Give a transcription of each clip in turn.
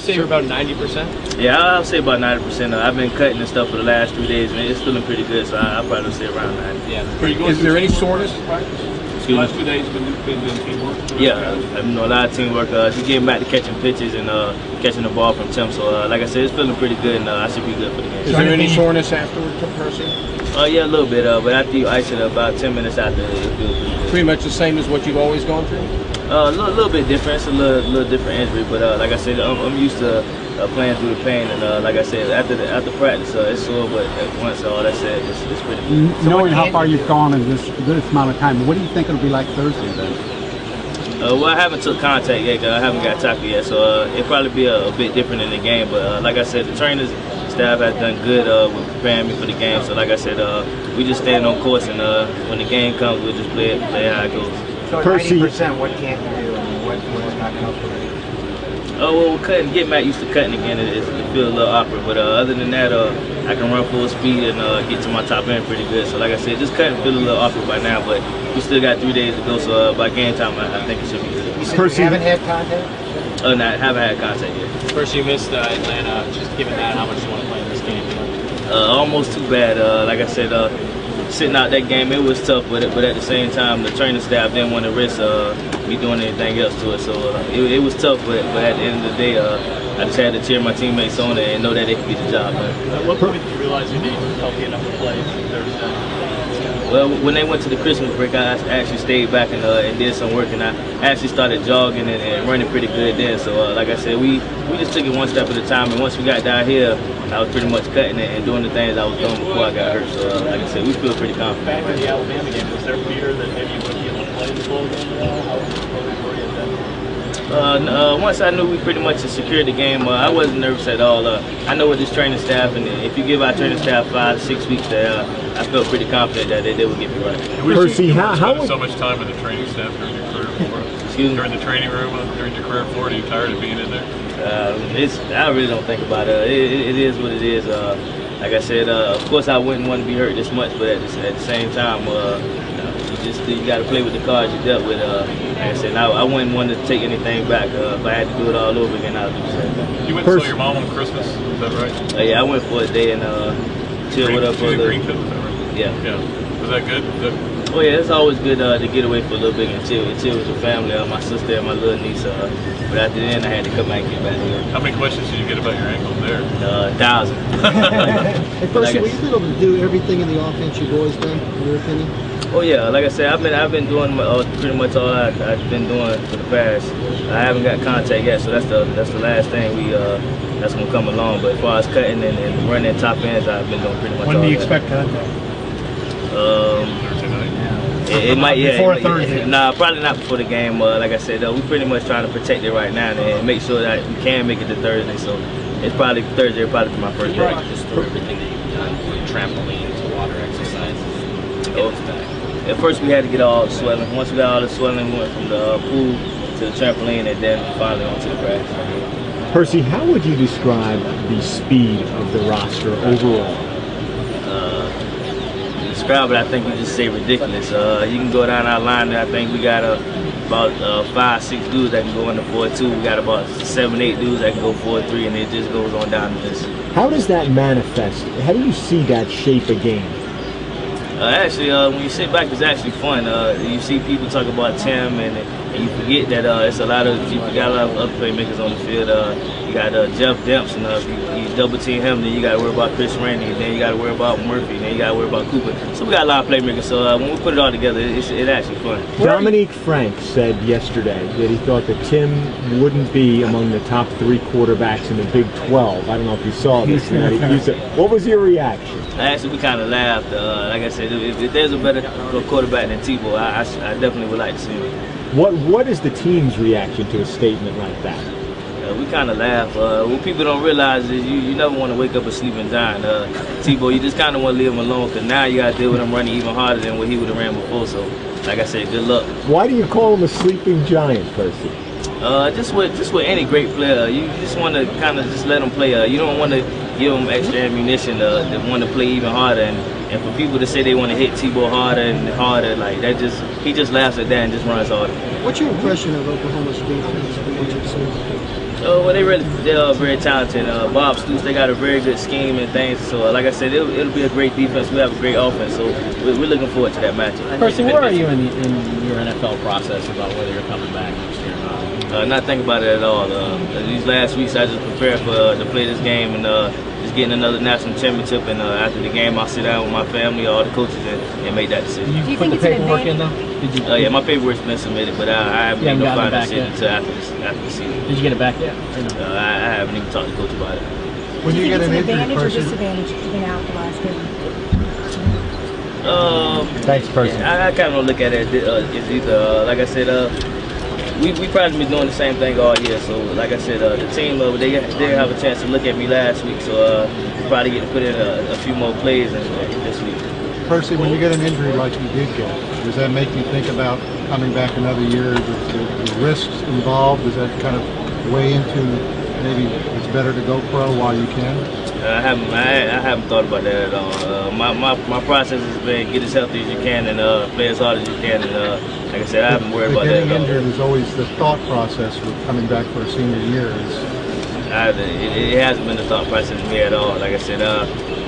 you say you're about 90%? Yeah, I'll say about 90%. I've been cutting and stuff for the last 3 days, man. It's feeling pretty good, so I'll probably say around 90. Yeah. Is there any soreness in practice? Excuse Last me? 2 days been doing teamwork? Yeah, a lot of teamwork. Just getting back to catching pitches and catching the ball from Tim. So, like I said, it's feeling pretty good, and I should be good for the game. Is there any soreness afterward, Percy? Yeah, a little bit. But after you ice it about 10 minutes after, it feels pretty good. Pretty much the same as what you've always gone through? A little bit different. It's a little different injury, but like I said, I'm used to playing through the pain. And like I said, after practice, it's sore. But once all that's said, it's pretty good. Knowing how far you've gone in this amount of time, what do you think it'll be like Thursday then? Well, I haven't took contact yet. I haven't got tackled yet, so it'll probably be a bit different in the game. But like I said, the trainers staff has done good with preparing me for the game. So like I said, we just stand on course, and when the game comes, we'll just play how it goes. So Percy, 90%, what can't you do? I mean, what's not going to help you? Well, cutting, getting back used to cutting again, it feels a little awkward. But other than that, I can run full speed and get to my top end pretty good. So like I said, just cutting feel a little awkward by now, but we still got 3 days to go. So by game time, I think it should be good. You said Percy, you haven't had contact? No, haven't had contact yet. First, you missed Atlanta. Just given that, how much do you want to play in this game? Almost too bad. Like I said, sitting out that game, it was tough with it, but at the same time, the training staff didn't want to risk me doing anything else to it. So it was tough, but at the end of the day, I just had to cheer my teammates on and know that they could get the job done. At what point did you realize you needed healthy enough to play Thursday? Well, when they went to the Christmas break, I actually stayed back and did some work, and I actually started jogging and running pretty good then. So like I said, we just took it one step at a time, and once we got down here, I was pretty much cutting it and doing the things I was doing before I got hurt. So like I said, we feel pretty confident. Back in the Alabama game, was there fear that maybe you wouldn't be able to play the full game at all? How were you at that? Once I knew we pretty much had secured the game, I wasn't nervous at all. I know with this training staff, and if you give our training staff 5 to 6 weeks there, I felt pretty confident that they would get me right. Percy, how so much time with the training staff during your career before? Excuse me? During the training room, during your career before, are you tired of being in there? I really don't think about it. It is what it is. Like I said, of course I wouldn't want to be hurt this much, but at the same time, you got to play with the cards you dealt with. Like I said, I wouldn't want to take anything back. If I had to do it all over again, I would do the same thing. You went to see your mom on Christmas, is that right? Yeah, I went for a day and chilled with her for a little. Green Coat, is that right? Yeah. Was that good? Oh yeah, it's always good to get away for a little bit and chill with the family, my sister and my little niece. But at the end, I had to come back and get back to her. How many questions did you get about your ankle there? 1,000. Hey, Percy, were you able to do everything in the offense you've always done, in your opinion? Oh yeah, like I said, I've been doing pretty much all I've been doing for the past. I haven't got contact yet, so that's the last thing that's gonna come along. But as far as cutting and running top ends, I've been doing pretty much all that. when do you expect contact? Thursday night? It might, yeah. Before Thursday? Nah, probably not before the game. Like I said, we're pretty much trying to protect it right now and make sure that we can make it to Thursday. So it's probably Thursday, will probably be my first day. Just through everything that you've done, trampolines, water exercises, to get us back. At first we had to get all the swelling. Once we got all the swelling, we went from the pool to the trampoline and then finally onto the grass. Percy, how would you describe the speed of the roster overall? Describe it, I think you just say ridiculous. You can go down our line there. I think we got about 5, 6 dudes that can go into 4-2. We got about 7, 8 dudes that can go 4-3, and it just goes on down the list. How does that manifest? How do you see that shape a game? Actually, when you sit back, it's actually fun. You see people talk about Tim, and you forget that you got a lot of other playmakers on the field. You got Jeff Demps, and you double team him, then you got to worry about Chris Randy, then you got to worry about Murphy, then you got to worry about Cooper. So we got a lot of playmakers. So when we put it all together, it's actually fun. Dominique Frank said yesterday that he thought that Tim wouldn't be among the top 3 quarterbacks in the Big 12. I don't know if you saw this. What was your reaction? Actually, we kind of laughed. Like I said, if there's a better quarterback than Tebow, I definitely would like to see him. What is the team's reaction to a statement like that? We kind of laugh. What people don't realize is you never want to wake up a sleeping giant. Tebow, you just kind of want to leave him alone because now you got to deal with him running even harder than what he would have ran before. So, like I said, good luck. Why do you call him a sleeping giant, Percy? Just with any great player, you just want to kind of just let him play. You don't want to give him extra ammunition to want to play even harder. And for people to say they want to hit Tebow harder and harder, like that, he just laughs at that and just runs harder. What's your impression of Oklahoma's defense from what you've seen? Well, they are very talented. Bob Stoops, they got a very good scheme and things. So, like I said, it'll be a great defense. We have a great offense. So, we're looking forward to that matchup. Percy, where are you in your NFL process about whether you're coming back next year or not? Not thinking about it at all. These last weeks, I just prepared for to play this game and just getting another national championship. And after the game, I'll sit down with my family, all the coaches, and make that decision. Did you put the paperwork in though? Yeah, my paperwork's been submitted, but I haven't made no final decision until after the season. Did you get it back yet? I haven't even talked to coach about it. When you get an injury, advantage or Percy, disadvantage to being out the last game? Thanks, Percy. I kind of don't look at it as either. Like I said, we probably been doing the same thing all year. So, like I said, the team they have a chance to look at me last week. So, probably get to put in a few more plays this week. Percy, when you get an injury like you did get, does that make you think about coming back another year? The risks involved, does that kind of weigh into maybe it's better to go pro while you can? I haven't thought about that at all. My process has been get as healthy as you can and play as hard as you can. And like I said, I haven't worried about that at all. Getting injured is always the thought process with coming back for a senior year. It hasn't been the thought process for me at all. Like I said,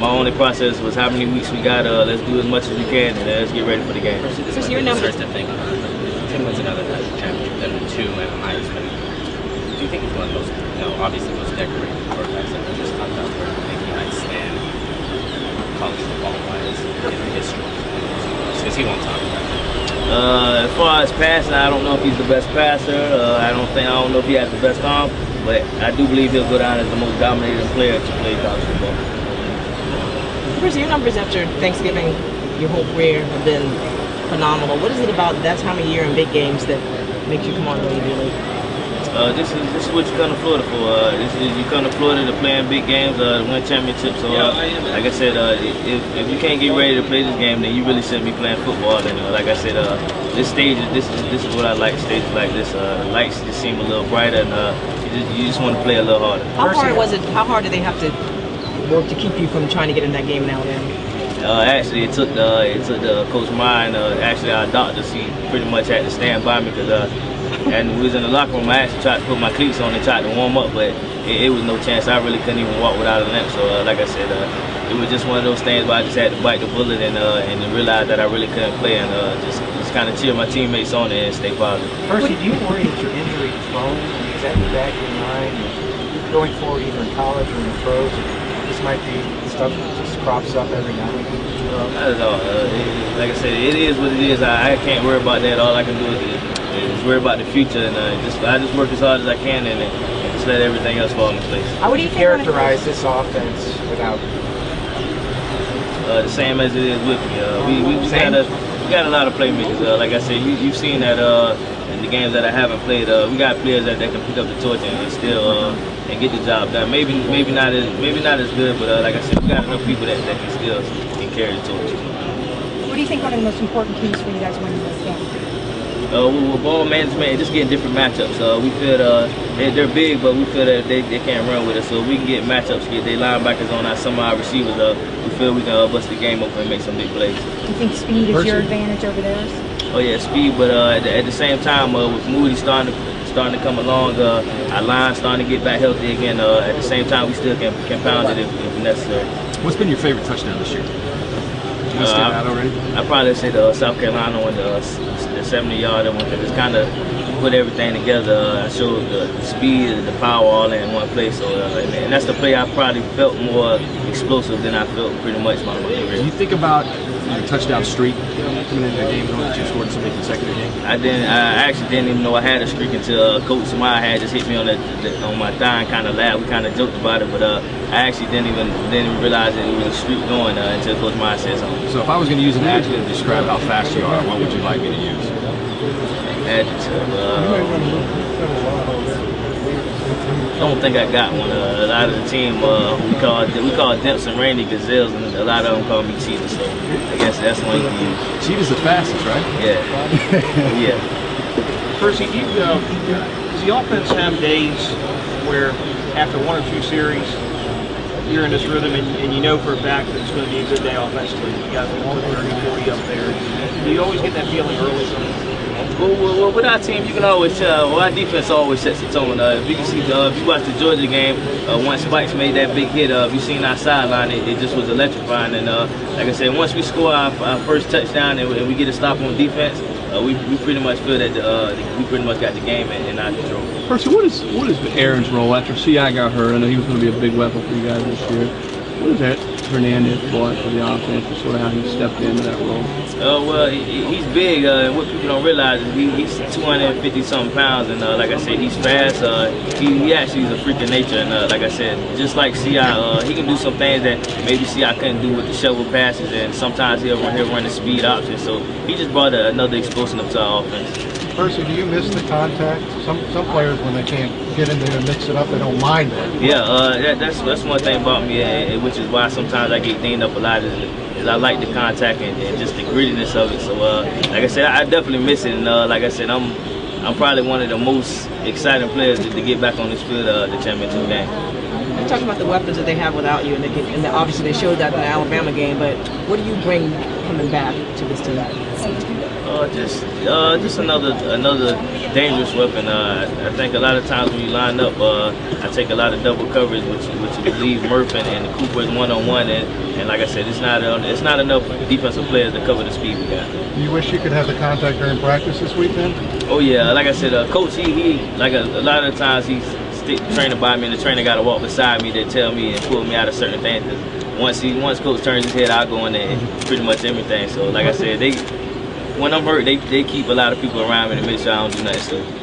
my only process was how many weeks we got. Let's do as much as we can and let's get ready for the game. So your numbers to think Tim wins another national championship, then the 2 and Heisman. Do you think he's one of those, obviously most decorated quarterbacks that we just talked about, where you think he might stand college football-wise in history? Because he won't talk about it. As far as passing, I don't know if he's the best passer. I don't know if he has the best arm, but I do believe he'll go down as the most dominating player to play college football. Percy, your numbers after Thanksgiving, your whole career have been phenomenal. What is it about that time of year in big games that makes you come on really, really? This is what you come to Florida for. You come to Florida to play in big games, to win championships. So, like I said, if you can't get ready to play this game, then you really shouldn't be playing football. And like I said, this stage, this is what I like. Stages like this, lights just seem a little brighter, and you just want to play a little harder. How hard was it? How hard did they have to work to keep you from trying to get in that game in Alabama? Actually, it took the Coach Mine, actually our doctors, he pretty much had to stand by me because. And we was in the locker room. I actually tried to put my cleats on and tried to warm up, but it was no chance. I really couldn't even walk without a limp. So, like I said, it was just one of those things where I just had to bite the bullet and realize that I really couldn't play and just kind of cheer my teammates on and stay positive. Percy, do you worry that your injury prone? Is that in the back of your mind? Going forward, either in college or in the pros, this might be stuff that just crops up every now and then? Not at all. Like I said, it is what it is. I can't worry about that. All I can do is worry about the future, and I just work as hard as I can and just let everything else fall into place. How would you characterize this offense without the same as it is with me? We got a lot of playmakers. Like I said, you've seen that in the games that I haven't played. We got players that can pick up the torch and still and get the job done. Maybe not as good, but like I said, we got enough people that can still carry the torch. What do you think one of the most important keys for you guys winning this game? With ball management and just getting different matchups. We feel they're big, but we feel that they can't run with us. So if we can get matchups, get their linebackers on some of our receivers, we feel we can bust the game open and make some big plays. Do you think speed is your advantage over theirs? Oh yeah, speed, but at the same time, with Moody starting to come along, our line starting to get back healthy again. At the same time, we still can pound it if necessary. What's been your favorite touchdown this year? Did you stand out already? I'd probably say the South Carolina one, the 70-yard one, because it's kind of put everything together. I showed the speed and the power all in one place. So, and that's the play I probably felt more explosive than I felt pretty much my career. Do you think about your touchdown streak coming into the game, knowing that you scored so many consecutive games? I actually didn't even know I had a streak until Coach Samaya had just hit me on my thigh and kind of laughed. We kind of joked about it, but I actually didn't even realize that it was a streak going until Coach Samaya said something. So if I was going to use an adjective to describe how fast you are, what would you like me to use? Adjective. I don't think I got one. A lot of the team we call Dimps and Randy Gazelles, and a lot of them call me Cheetah. So I guess that's one you can use. Cheetah's the fastest, right? Yeah. Yeah. Percy, does the offense have days where after 1 or 2 series you're in this rhythm and you know for a fact that it's going to be a good day offensively? You guys are 30, 40 up there. Do you always get that feeling early? Well, with our team, you can always tell. Well, our defense always sets the tone. If you can see, if you watch the Georgia game, once Spikes made that big hit, if you seen our sideline, it just was electrifying. And like I said, once we score our first touchdown and we get a stop on defense, we pretty much feel that we pretty much got the game in our control. Percy, what is Aaron's role after CI got hurt? I know he was going to be a big weapon for you guys this year. What is that Hernandez brought for the offense, and sort of how he stepped into that role? Well, he's big, and what people don't realize is he's 250-something pounds, and like I said, he's fast. He actually is a freak of nature, and like I said, just like CI, he can do some things that maybe CI couldn't do with the shovel passes, and sometimes he'll run the speed option. So he just brought another explosiveness to our offense. Percy, do you miss the contact? Some players, when they can't get in there and mix it up, they don't mind it. Yeah, that's one thing about me, which is why sometimes I get dinged up a lot, is I like the contact and just the grittiness of it. So like I said, I definitely miss it, and like I said, I'm probably one of the most exciting players to get back on this field the championship game. You talk about the weapons that they have without you, and obviously they showed that in the Alabama game. But what do you bring coming back to this team? Just another dangerous weapon. I think a lot of times when you line up, I take a lot of double coverage, which you leave Murph and Cooper is one-on-one, and like I said, it's not enough defensive players to cover the speed we got. Do you wish you could have the contact during practice this weekend? Oh yeah, like I said, Coach, he like a lot of the times he's training by me, and the trainer got to walk beside me to tell me and pull me out of certain things. Once Coach turns his head, I go in there and pretty much everything. So like I said, when I'm hurt, they keep a lot of people around me to make sure I don't do nothing stupid.